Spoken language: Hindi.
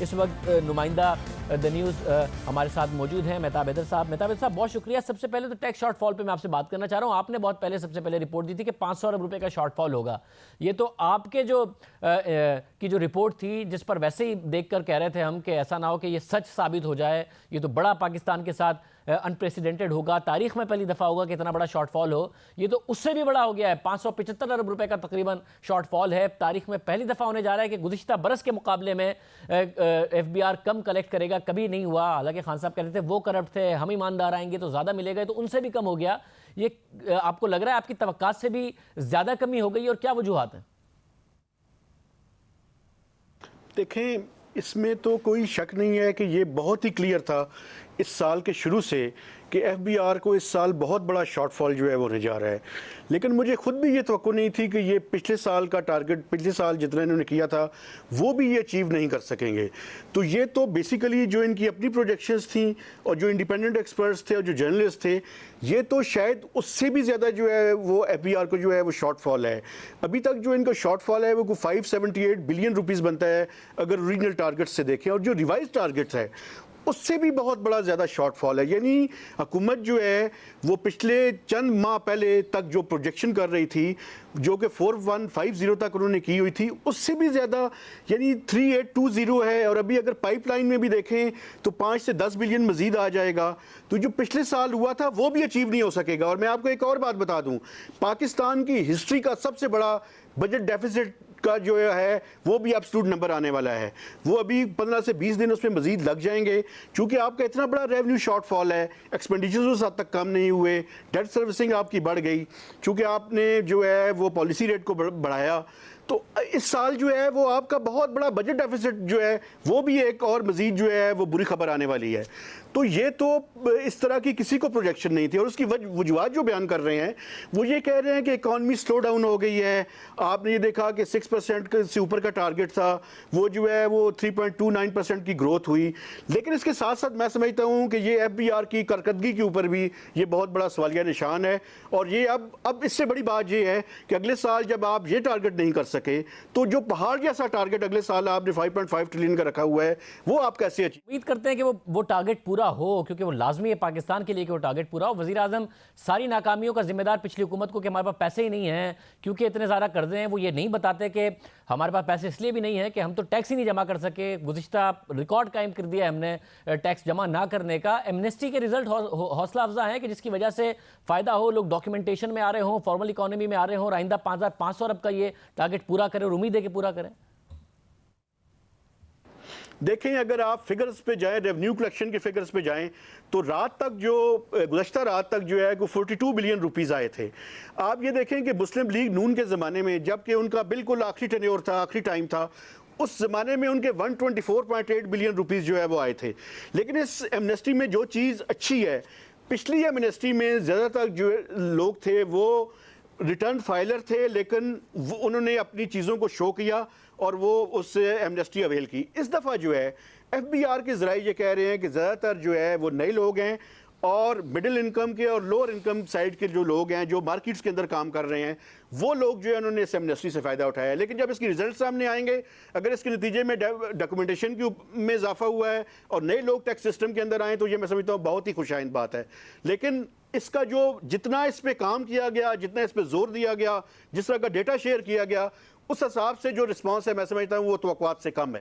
इस वक्त नुमाइंदा द न्यूज़ हमारे साथ मौजूद हैं मेहताब हैदर साहब। मेहताब हैदर साहब, बहुत शुक्रिया। सबसे पहले तो टैक्स शॉर्टफॉल पे मैं आपसे बात करना चाह रहा हूँ। आपने बहुत पहले सबसे पहले रिपोर्ट दी थी कि 500 अरब रुपए का शॉर्टफॉल होगा। ये तो आपके जो रिपोर्ट थी, जिस पर वैसे ही देखकर कह रहे थे हम कि ऐसा ना हो कि ये सच साबित हो जाए, ये तो बड़ा पाकिस्तान के साथ अनप्रेसिडेंटेड होगा, तारीख में पहली दफ़ा होगा कि इतना बड़ा शॉर्टफॉल हो। ये तो उससे भी बड़ा हो गया है, 575 अरब रुपए का तकरीबन शॉर्टफॉल है। तारीख में पहली दफ़ा होने जा रहा है कि गुज़िश्ता बरस के मुकाबले में FBI कम कलेक्ट करेगा। कभी नहीं हुआ। हालांकि खान साहब कहते थे वो करप्ट थे, हम ईमानदार आएंगे तो ज़्यादा मिलेगा, तो उनसे भी कम हो गया। ये आपको लग रहा है आपकी तवक्कात से भी ज़्यादा कमी हो गई, और क्या वजूहात हैं? देखें, इसमें तो कोई शक नहीं है कि ये बहुत ही क्लियर था इस साल के शुरू से कि FBR को इस साल बहुत बड़ा शॉर्टफॉल जो है वो होने जा रहा है। लेकिन मुझे खुद भी ये तवक्को नहीं थी कि ये पिछले साल का टारगेट, पिछले साल जितना इन्होंने किया था वो भी ये अचीव नहीं कर सकेंगे। तो ये तो बेसिकली जो इनकी अपनी प्रोजेक्शंस थी और जो इंडिपेंडेंट एक्सपर्ट्स थे और जो जर्नलिस्ट थे, ये तो शायद उससे भी ज़्यादा जो है वो FBR को जो है वो शॉर्टफॉल है। अभी तक जो इनका शॉर्टफॉल है वो 578 बिलियन रुपीज़ बनता है अगर ओरिजिनल टारगेट से देखें, और जो रिवाइज टारगेट्स है उससे भी बहुत बड़ा ज़्यादा शॉर्टफॉल है। यानी हुकूमत जो है वो पिछले चंद माह पहले तक जो प्रोजेक्शन कर रही थी, जो कि 4150 तक उन्होंने की हुई थी, उससे भी ज़्यादा यानी 3820 है। और अभी अगर पाइपलाइन में भी देखें तो 5 से 10 बिलियन मजीद आ जाएगा। तो जो पिछले साल हुआ था वो भी अचीव नहीं हो सकेगा। और मैं आपको एक और बात बता दूं, पाकिस्तान की हिस्ट्री का सबसे बड़ा बजट डेफिसिट का जो है वो भी एब्सोल्यूट नंबर आने वाला है। वो अभी 15 से 20 दिन उसमें मजीद लग जाएंगे, क्योंकि आपका इतना बड़ा रेवेन्यू शॉर्टफॉल है, एक्सपेंडिचर्स उस हद तक कम नहीं हुए, डेट सर्विसिंग आपकी बढ़ गई, चूँकि आपने जो है वो पॉलिसी रेट को बढ़ाया। तो इस साल जो है वो आपका बहुत बड़ा बजट डेफिसिट जो है वो भी एक और मजीद जो है वो बुरी खबर आने वाली है। तो ये तो इस तरह की किसी को प्रोजेक्शन नहीं थी। और उसकी वजूहत जो बयान कर रहे हैं वो ये कह रहे हैं कि इकॉनमी स्लो डाउन हो गई है। आपने ये देखा कि 6% से ऊपर का टारगेट था, वो जो है वो 3.29% की ग्रोथ हुई। लेकिन इसके साथ साथ मैं समझता हूँ कि ये FBR की कारकर्दगी के ऊपर भी ये बहुत बड़ा सवालिया निशान है। और ये अब इससे बड़ी बात ये है कि अगले साल जब आप ये टारगेट नहीं कर सके तो जो पहाड़ जैसा टारगेट अगले साल आपने 5.5 ट्रिलियन का रखा हुआ है वो आप कैसे अचीव? उम्मीद करते हैं कि वो टारगेट पूरा हो, क्योंकि वो लाजमी है पाकिस्तान के लिए कि वो टारगेट पूरा हो। वज़ीर आज़म सारी नाकामियों का जिम्मेदार पिछली हुकूमत को कि हमारे पास पैसे ही नहीं हैं, क्योंकि इतने ज़्यादा कर्जे हैं। वो ये नहीं बताते कि हमारे पास पैसे इसलिए भी नहीं है कि हम तो टैक्स ही नहीं जमा कर सके। गुज़िश्ता रिकॉर्ड कायम कर दिया हमने टैक्स जमा ना करने का। एमनेस्टी के रिजल्ट हौसला अफजा है कि जिसकी वजह से फ़ायदा हो, लोग डॉक्यूमेंटेशन में आ रहे हों, फॉर्मल इकॉनमी में आ रहे हों, आइंदा 5500 अरब का ये टारगेट पूरा करें, और उम्मीद है कि पूरा करें। देखें, अगर आप फिगर्स पे जाएं, रेवेन्यू कलेक्शन के फिगर्स पे जाएं, तो रात तक जो गुज़श्ता रात तक जो है वो 42 बिलियन रुपीज़ आए थे। आप ये देखें कि मुस्लिम लीग नून के ज़माने में, जबकि उनका बिल्कुल आखिरी टेन्योर था, आखिरी टाइम था, उस ज़माने में उनके 124.8 बिलियन रुपीज़ जो है वो आए थे। लेकिन इस एमनेस्टी में जो चीज़ अच्छी है, पिछली एमनेस्टी में ज़्यादातर जो लोग थे वो रिटर्न फाइलर थे, लेकिन उन्होंने अपनी चीज़ों को शो किया और वो उससे एमनेस्टी अवेल की। इस दफ़ा जो है FBR के ज़राए ये कह रहे हैं कि ज़्यादातर जो है वो नए लोग हैं और मिडिल इनकम के और लोअर इनकम साइड के जो लोग हैं, जो मार्केट्स के अंदर काम कर रहे हैं, वो लोग जो है उन्होंने इस एमनेस्टी से फ़ायदा उठाया है। लेकिन जब इसके रिजल्ट सामने आएंगे, अगर इसके नतीजे में डॉक्यूमेंटेशन में इजाफा हुआ है और नए लोग टैक्स सिस्टम के अंदर आए, तो ये मैं समझता हूँ बहुत ही खुशाइंद बात है। लेकिन इसका जो जितना इस पर काम किया गया, जितना इस पर जोर दिया गया, जिस तरह का डेटा शेयर किया गया, उस हिसाब से जो रिस्पॉन्स है मैं समझता हूँ वो तवक्कुआत से कम है।